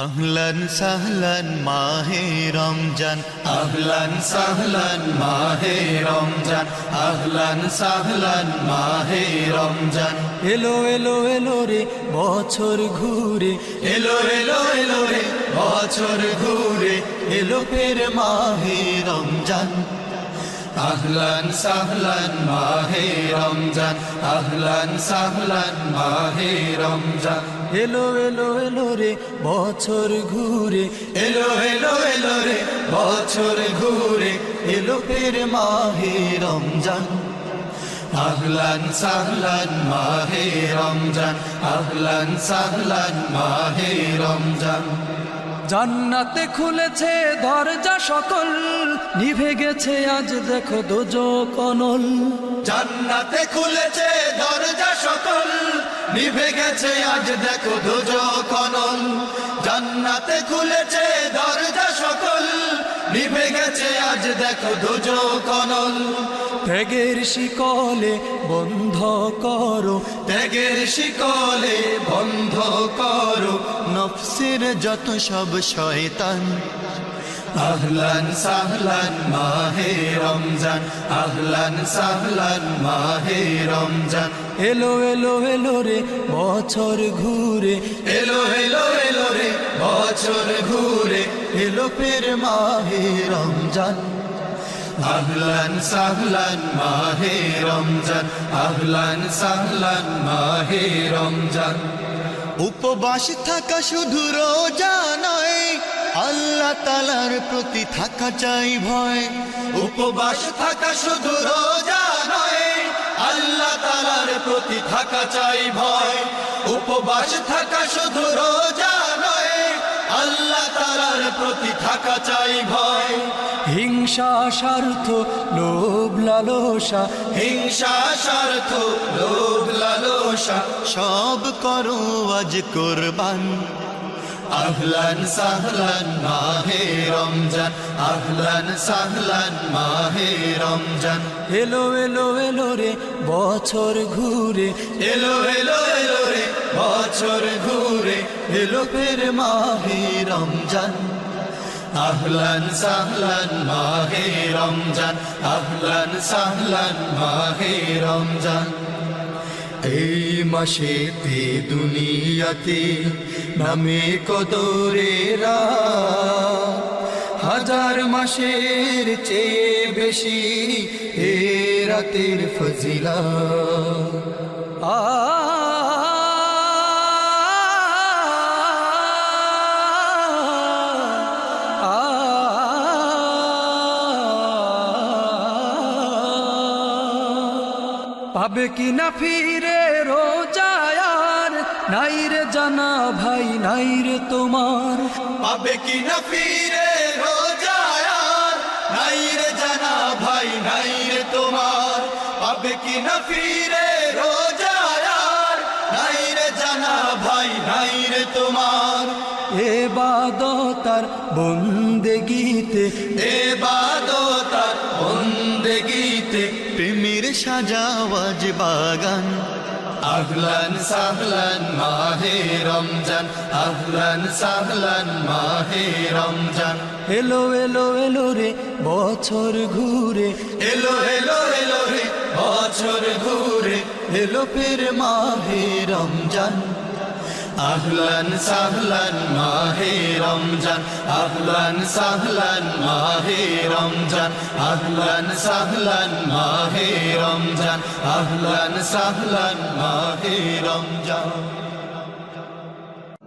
আহলান সাহলান মাহে রমজান, আহলান সাহলান মাহে রমজান, আহলান সাহলান মাহে রমজান। এলো এলো এলো রে বছর ঘুরে, এলো এলো এলো রে বছর ঘুরে, এলো ফের মাহে রমজান। আহলান সাহলান মাহে রমজান, আহলান সাহলান মাহে রমজান। এলো এলো এলো রে বছর ঘুরে, এলো এলো এলো রে বছর ঘুরে, এলো ফের মাহে রমজান। আহলান সাহলান মাহে রমজান, আহলান সাহলান মাহে রমজান। জান্নাতে খুলেছে দরজা সকল, নিভে গেছে আজ দেখো দোজখ অনল। জান্নাতে খুলেছে দরজা সকল, নিভে গেছে আজ দেখো দোজখ অনল। জান্নাতে খুলেছে দরজা সকল, নিভে গেছে আজ দেখো দোজখ অনল। ত্যাগের শিকলে বন্ধ করো, ত্যাগের শিকলে বন্ধ করো নফসের যত সব শয়তান। আহলান সাহলান মাহে রমজান, আহলান সাহলান মাহে রমজান। এলো এলো এলো রে বছর ঘুরে, এলো এলো এলো রে বছর ঘুরে, এলো ফের মাহে রমজান। আহলান সাহলান মাহে রমজান, আহলান সাহলান মাহে রমজান। উপবাস থাকা শুধু রোজা নয়, আল্লাহ তাআলার প্রতি থাকা চাই ভয়। উপবাস থাকা শুধু রোজা নয়, আল্লাহ তাআলার প্রতি থাকা চাই ভয়। উপবাস থাকা শুধু রোজা নয়, আল্লাহ তাআলার প্রতি থাকা চাই ভয়। হিংসা স্বার্থ লোভ লালসা, হিংসা স্বার্থ লোভ লালসা সব করো আজ কোরবান। আহলান সাহলান মাহে রমজান, আহলান সাহলান মাহে রমজান। এলো এলো এলো রে বছর ঘুরে, এলো এলো এলো রে বছর ঘুরে, এলো ফের মাহে রমজান। আহলান সাহলান মাহে রমজান, আহলান সাহলান মাহে রমজান। এই মাসেতে দুনিয়াতে নামে কদরেরা, হাজার মাসের চেয়ে বেশি এ রাতের ফজিলা। পাবে কি না ফিরে রোজায়ার, নাই রে জানা ভাই নাই রে তোমার। পাবে কি না ফিরে রোজায়ার, নাই রে জানা ভাই নাই রে তোমার। পাবে কি না ফিরে রোজায়ার, নাই রে জানা ভাই নাই রে তোমার। এবাদত আর বন্দেগীতে, এবাদত আর বন্দেগীতে প্রেমের সাজাওয়াজ বাগান। আহলান সাহলান মাহে রমজান, আহলান সাহলান মাহে রমজান। এলো এলো এলো রে বছর ঘুরে, এলো এলো এলো রে বছর ঘুরে, এলো ফের মাহে রমজান। আহলান সাহলান মাহে রমজান, আহলান সাহলান মাহে রমজান, আহলান সাহলান মাহে রমজান, আহলান সাহলান মাহে রমজান।